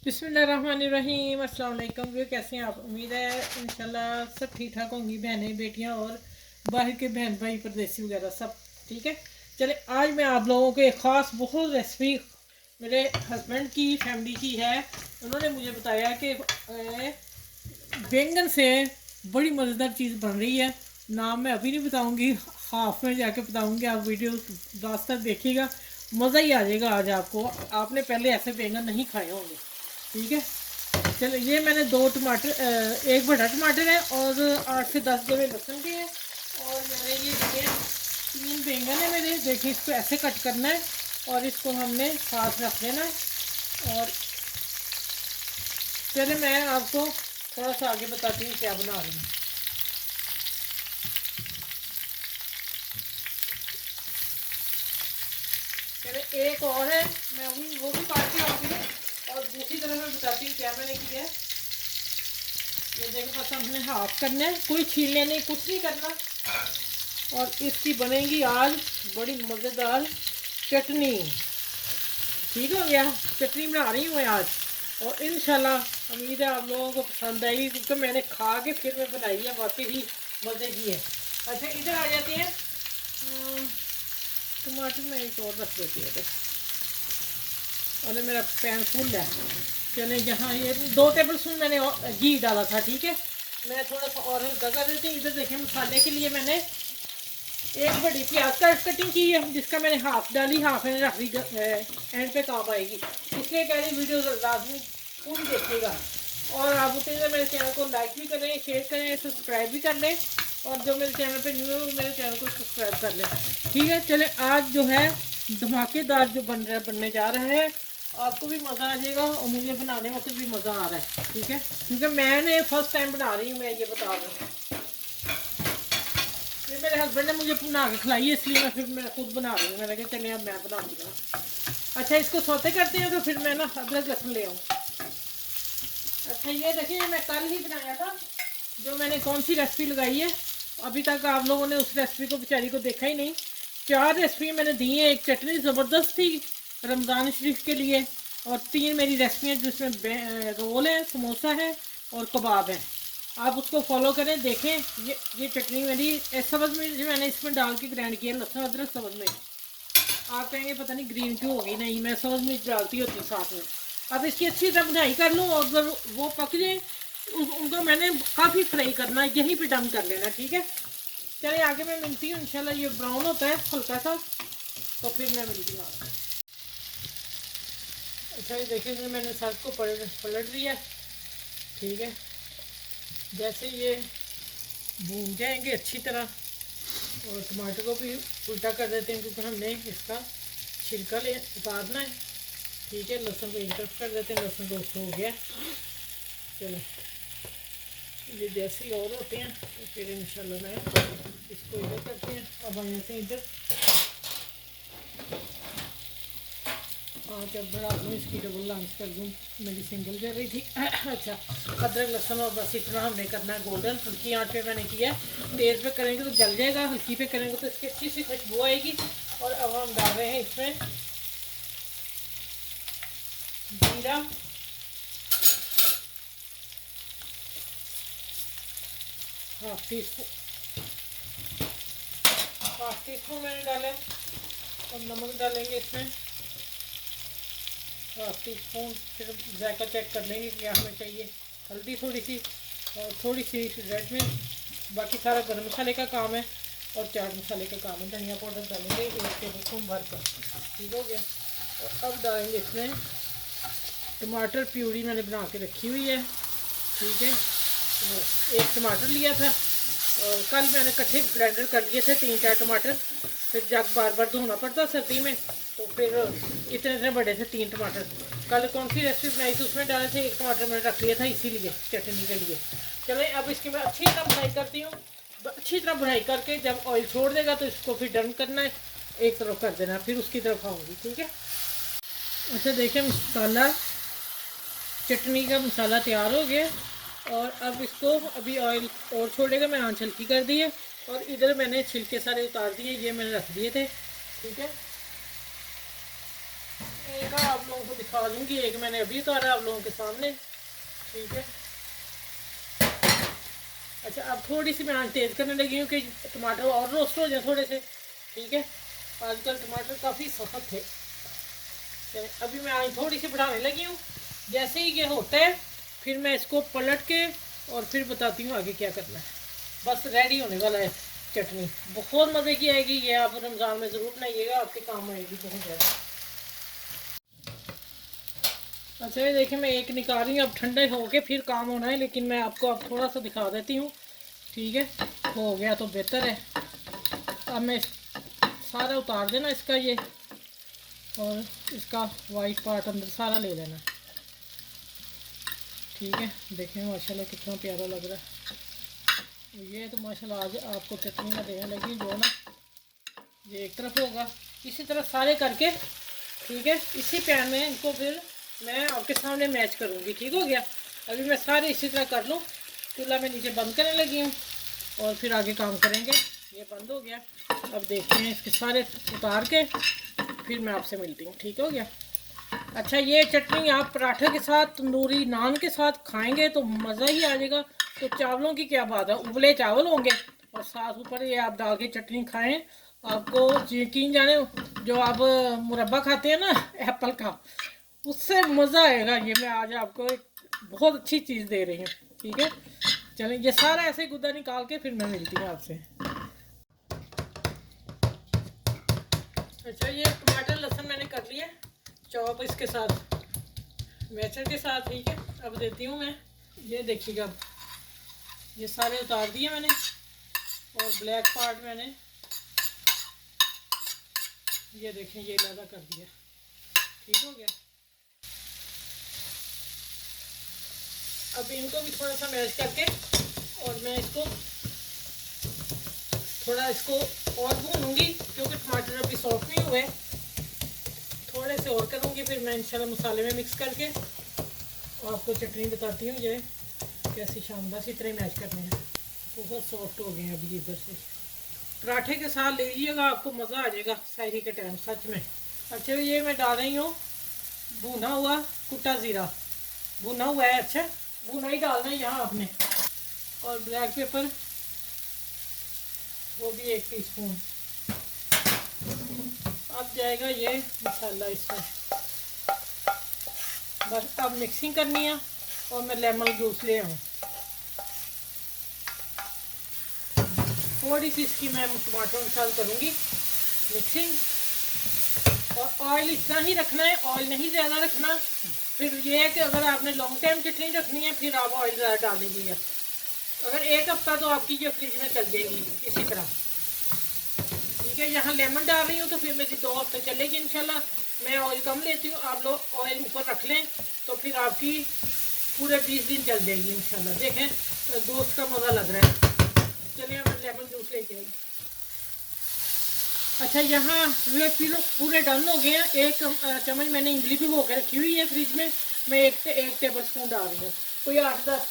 बिस्मिल्लाहिर्रहमानिर्रहीम। अस्सलाम वालेकुम। वे कैसे हैं आप? उम्मीद है इंशाल्लाह सब ठीक ठाक होंगी, बहनें बेटियां और बाहर के बहन भाई परदेसी वगैरह सब ठीक है। चले आज मैं आप लोगों को एक ख़ास बहुत रेसिपी मेरे हस्बैंड की फैमिली की है। उन्होंने मुझे बताया कि बैंगन से बड़ी मज़ेदार चीज़ बन रही है। नाम मैं अभी नहीं बताऊंगी, हाफ में जाके बताऊंगी। आप वीडियो लास्ट तक देखिएगा, मज़ा ही आ जाएगा आज आपको। आपने पहले ऐसे बैंगन नहीं खाए होंगे, ठीक है। चलो, ये मैंने दो टमाटर, एक बड़ा टमाटर है और 8 से 10 जवे लहसुन के हैं। और मैंने ये देखिए 3 बैंगन है मेरे। देखिए इसको ऐसे कट करना है और इसको हमने साथ रख देना है। और चले मैं आपको थोड़ा सा आगे बताती हूँ क्या बना रही हूँ। चले एक और है, मैं वो भी काट के आऊँगी। और दूसरी तरफ मैं बताती हूँ क्या मैंने किया है। ये देखो, बस हमने हाफ करना है, कोई छीलने नहीं, कुछ नहीं करना। और इसकी बनेगी आज बड़ी मज़ेदार चटनी। ठीक हो गया, चटनी बना रही हूँ मैं आज। और इंशाल्लाह उम्मीद है आप लोगों को पसंद आएगी, क्योंकि मैंने खा के फिर मैं बनाई है, वाकई ही मज़े की है। अच्छा, इधर आ जाते हैं। टमाटर में एक और रख देती है। अरे मेरा पैन फुल है। चले, यहाँ ये 2 टेबल स्पून मैंने घी डाला था, ठीक है। मैं थोड़ा सा और हल्का कर देती हूँ। इधर देखिए मसाले के लिए मैंने एक बड़ी प्याज का कटिंग की है, जिसका मैंने हाफ डाली, हाफ मैंने रख दी, एंड पे काम आएगी, इसलिए कह रही वीडियो लाजमी पूरी देखिएगा। और आप बताइए मेरे चैनल को लाइक भी करें, शेयर करें, सब्सक्राइब भी कर लें। और जो मेरे चैनल पे न्यू है वो मेरे चैनल को सब्सक्राइब कर लें, ठीक है। चले, आज जो है धमाकेदार जो बनने जा रहा है, आपको भी मज़ा आ जाएगा और मुझे बनाने वक्त भी मज़ा आ रहा है, ठीक है। क्योंकि मैंने फर्स्ट टाइम बना रही हूँ, मैं ये बता रही हूँ। ये मेरे हस्बैंड ने मुझे बना के खिलाई है, इसलिए मैं खुद बना रही हूँ। मैंने कहा चलिए अब मैं बना दूँगा। अच्छा, इसको सौते करते हैं तो फिर मैं ना अदरक लहसुन ले आऊँ। अच्छा, ये देखिए मैं कल ही बनाया था, जो मैंने कौन सी रेसिपी लगाई है। अभी तक आप लोगों ने उस रेसिपी को बेचारी को देखा ही नहीं। 4 रेसिपी मैंने दी हैं। एक चटनी ज़बरदस्त थी रमज़ान शरीफ के लिए, और 3 मेरी रेसिपियाँ जिसमें रोल है, समोसा है और कबाब है। आप उसको फॉलो करें, देखें। ये चटनी मेरी सब्ज़ मिर्च मैंने इसमें डाल के ग्राइंड किया, लहसुन अदरक सब्ज़ मिर्च। आप कहेंगे पता नहीं ग्रीन क्यों होगी, नहीं, मैं सब्ज़ मिर्च डालती होती साथ में। अब इसकी अच्छी तरह बुनाई कर लूँ, और अगर वो पक जाए उनको मैंने काफ़ी फ्राई करना है, यहीं पे डम कर लेना, ठीक है। चलिए आगे मैं मिलती हूँ इंशाल्लाह। ये ब्राउन होता है हल्का सा, तो फिर मैं मिलती हूँ आपको। अच्छा, ये देखिए मैंने सब को पलट दिया, ठीक है। जैसे ये भून जाएंगे अच्छी तरह, और टमाटर को भी उल्टा कर देते हैं, क्योंकि हमने इसका छिलका उतारना है, ठीक है। लहसुन को एक तरफ कर देते हैं, लहसुन रोस्ट हो गया। चलो, ये जैसे ही और होते हैं तो फिर इंशाल्लाह मैं इसको इधर करते हैं। अब आ जाते हैं इधर। हाँ, जब बढ़ा दूँ इसकी डबल लांच कर दूँ, मेरी सिंगल कर रही थी। अच्छा, अदरक लहसुन और बस इतना हमने करना है गोल्डन। हल्की आंच पे मैंने किया है, तेज़ पे करेंगे तो जल जाएगा, हल्की पे करेंगे तो इसकी अच्छी सी खुशबू आएगी। और अब हम डाल रहे हैं इसमें जीरा, हाफ टी स्पून मैंने डाला। और नमक डालेंगे इसमें हाफ टी स्पून। फिर जायका चेक कर लेंगे क्या हमें चाहिए। हल्दी थोड़ी सी, और थोड़ी सी रेड मिर्च। बाकी सारा गर्म मसाले का काम है और चाट मसाले का काम है। धनिया पाउडर डालेंगे 1 टेबल स्पून भर कर, ठीक हो गया। और अब डालेंगे इसमें टमाटर प्यूरी मैंने बना के रखी हुई है, ठीक है। वो 1 टमाटर लिया था, और कल मैंने इकट्ठे ब्लेंडर कर लिए थे 3-4 टमाटर। फिर जग बार बार धोना पड़ता सर्दी में, तो फिर इतने बड़े थे 3 टमाटर। कल कौन सी रेसिपी बनाई थी उसमें डाले थे, 1 टमाटर मैंने रख लिया था इसीलिए चटनी के लिए। चले, अब इसकी मैं अच्छी तरह बुनाई करती हूँ। अच्छी तरह बुनाई करके जब ऑयल छोड़ देगा तो इसको फिर डन करना है, एक तरफ कर देना, फिर उसकी तरफ आऊँगी, ठीक है। अच्छा, देखिए मसाला, चटनी का मसाला तैयार हो गया। और अब इसको अभी ऑयल और छोड़ेगा, मैं आंच हल्की कर दी है। और इधर मैंने छिलके सारे उतार दिए, ये मैंने रख दिए थे, ठीक है। एक आप लोगों को दिखा दूंगी, एक मैंने अभी उतारा आप लोगों के सामने। ठीक है, अच्छा अब थोड़ी सी मैं आंच तेज़ करने लगी हूँ कि टमाटर और रोस्ट हो जाए थोड़े से। ठीक है, आजकल टमाटर काफ़ी सख्त है। अभी मैं आंच थोड़ी सी बढ़ाने लगी हूँ। जैसे ही ये होता है फिर मैं इसको पलट के और फिर बताती हूँ आगे क्या करना है। बस रेडी होने वाला है चटनी, बहुत मज़े की आएगी। ये आप रमज़ान में ज़रूर बनाइएगा, आपके काम आएगी बहुत ज़्यादा। अच्छा ये देखिए, मैं एक निकाल रही हूँ, अब ठंडे हो के फिर काम होना है, लेकिन मैं आपको अब थोड़ा सा दिखा देती हूँ। ठीक है, हो गया तो बेहतर है। अब मैं सारा उतार देना इसका ये, और इसका वाइट पार्ट अंदर सारा ले लेना। ठीक है, देखें माशाल्लाह कितना प्यारा लग रहा है। ये तो माशाल्लाह आज आपको चटनी में देने लगी जो ना, ये एक तरफ होगा, इसी तरह सारे करके। ठीक है, इसी पैन में इनको फिर मैं आपके सामने मैच करूँगी। ठीक हो गया, अभी मैं सारे इसी तरह कर लूँ। चूल्हा में नीचे बंद करने लगी हूँ और फिर आगे काम करेंगे। ये बंद हो गया, अब देखते हैं इसके सारे उतार के फिर मैं आपसे मिलती हूँ। ठीक हो गया। अच्छा ये चटनी आप पराठे के साथ, तंदूरी नान के साथ खाएंगे तो मज़ा ही आ जाएगा। तो चावलों की क्या बात है, उबले चावल होंगे और साथ ऊपर ये आप डाल के चटनी खाएं, आपको यकीन जाने जो आप मुरब्बा खाते हैं ना एप्पल का, उससे मज़ा आएगा। ये मैं आज आपको एक बहुत अच्छी चीज़ दे रही हूँ। ठीक है, चलिए ये सारा ऐसे गुद्दा निकाल के फिर मैं मिलती हूँ आपसे। अच्छा ये टमाटर लहसुन मैंने कर लिया चॉप इसके साथ, मैचर के साथ। ठीक है, अब देती हूँ मैं, ये देखिएगा ये सारे उतार दिए मैंने, और ब्लैक पार्ट मैंने ये देखें ये लगा कर दिया। ठीक हो गया, अब इनको भी थोड़ा सा मैश करके और मैं इसको थोड़ा इसको और भूनूंगी, क्योंकि टमाटर अभी सॉफ्ट नहीं हुए, थोड़े से और करूँगी। फिर मैं इंशाल्लाह मसाले में मिक्स करके और आपको चटनी बताती हूँ ये कैसी शानदार सी तरह मैश करने हैं। बहुत सॉफ्ट हो गए हैं अभी इधर से। पराठे के साथ ले लीजिएगा, आपको मज़ा आ जाएगा सहरी के टाइम सच में। अच्छा ये मैं डाल रही हूँ भुना हुआ कुटा ज़ीरा, भुना हुआ है। अच्छा भुना ही डालना है यहाँ आपने, और ब्लैक पेपर वो भी 1 टीस्पून। अब जाएगा ये मसाला इसमें, बस अब मिक्सिंग करनी है। और मैं लेमन जूस ले आऊँ, थोड़ी सी इसकी मैं टमाटरों के साथ करूँगी मिक्सिंग। और ऑयल इतना ही रखना है, ऑयल नहीं ज़्यादा रखना। फिर ये है कि अगर आपने लॉन्ग टाइम चटनी रखनी है फिर आप ऑयल ज़्यादा डाल लीजिएगा। अगर 1 हफ्ता तो आपकी ये फ्रिज में चल जाएगी इसी तरह। ठीक है, यहाँ लेमन डाल रही हूँ तो फिर मेरी 2 हफ्ते चलेगी इंशाल्लाह। मैं ऑयल कम लेती हूँ, आप लोग ऑयल ऊपर रख लें तो फिर आपकी पूरे 20 दिन चल जाएगी इंशाल्लाह। देखें दोस्त का मज़ा लग रहा है। चलिए मैं लेमन जूस लेके आई। अच्छा यहाँ वे किलो पूरे डन हो गए हैं। 1 चम्मच मैंने इमली भी हो के रखी हुई है फ्रिज में, मैं 1 टेबल स्पून डाल रही हूँ, कोई 8-10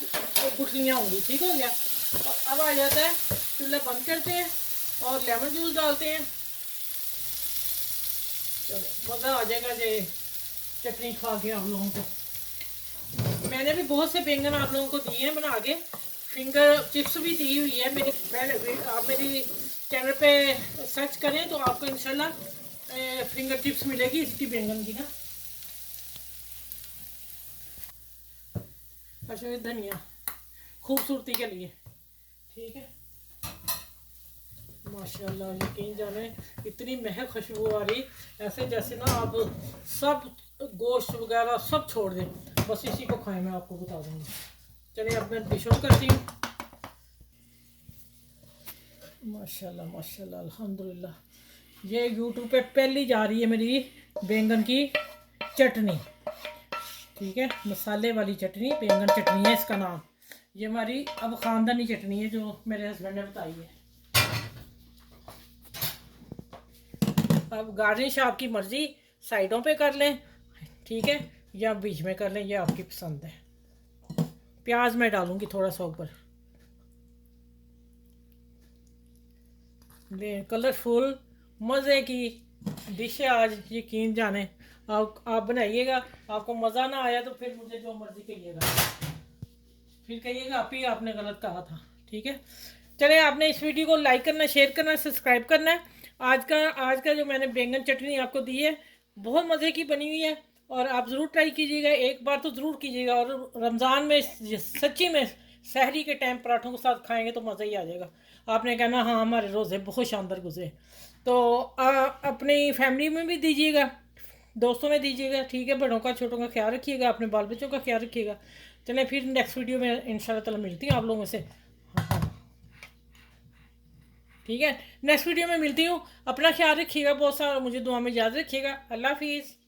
गुठलियाँ होंगी। ठीक हो गया, और अब आ जाता है चूल्हा बंद करते हैं और लेमन जूस डालते हैं। चलो मज़ा आ जाएगा ये चटनी खा के आप लोगों को। मैंने भी बहुत से बैंगन आप लोगों को दिए हैं बना के, फिंगर चिप्स भी दी हुई है मेरी। पहले आप मेरी चैनल पे सर्च करें तो आपको इंशाल्लाह फिंगर चिप्स मिलेगी इसकी बैंगन की ना। अच्छा ये धनिया खूबसूरती के लिए। ठीक है, माशाल्लाह यकीन जाने इतनी महक खुशबू आ रही, ऐसे जैसे ना आप सब गोश्त वगैरह सब छोड़ दें, बस इसी को खाएं। मैं आपको बता दूँगी। चलिए अब मैं डिश ऑन करती हूँ। माशाल्लाह माशाल्लाह अल्हम्दुलिल्लाह। ये यूट्यूब पे पहली जा रही है मेरी बैंगन की चटनी। ठीक है, मसाले वाली चटनी, बैंगन चटनी है इसका नाम। ये हमारी अब ख़ानदानी चटनी है जो मेरे हस्बैंड ने बताई है। अब गार्निश आपकी मर्ज़ी, साइडों पे कर लें ठीक है, या बीच में कर लें, ये आपकी पसंद है। प्याज मैं डालूँगी थोड़ा सा ऊपर। कलरफुल मज़े की डिश है आज, यकीन जाने। आप बनाइएगा, आपको मज़ा ना आया तो फिर मुझे जो मर्ज़ी कहिएगा, फिर कहिएगा आप ही आपने गलत कहा था। ठीक है, चले आपने इस वीडियो को लाइक करना, शेयर करना, सब्सक्राइब करना है। आज का जो मैंने बैंगन चटनी आपको दी है बहुत मज़े की बनी हुई है, और आप ज़रूर ट्राई कीजिएगा, एक बार तो ज़रूर कीजिएगा। और रमज़ान में सच्ची में सहरी के टाइम पराठों के साथ खाएंगे तो मज़ा ही आ जाएगा। आपने कहना हाँ हमारे रोज़े बहुत शानदार गुजरे। तो अपनी फैमिली में भी दीजिएगा, दोस्तों में दीजिएगा। ठीक है, बड़ों का छोटों का ख्याल रखिएगा, अपने बाल बच्चों का ख्याल रखिएगा। चलें फिर नेक्स्ट वीडियो में इंशाल्लाह ताला मिलती हूँ आप लोगों से। हाँ, ठीक है, नेक्स्ट वीडियो में मिलती हूँ। अपना ख्याल रखिएगा बहुत सारा, मुझे दुआ में याद रखिएगा। अल्लाह हाफिज़।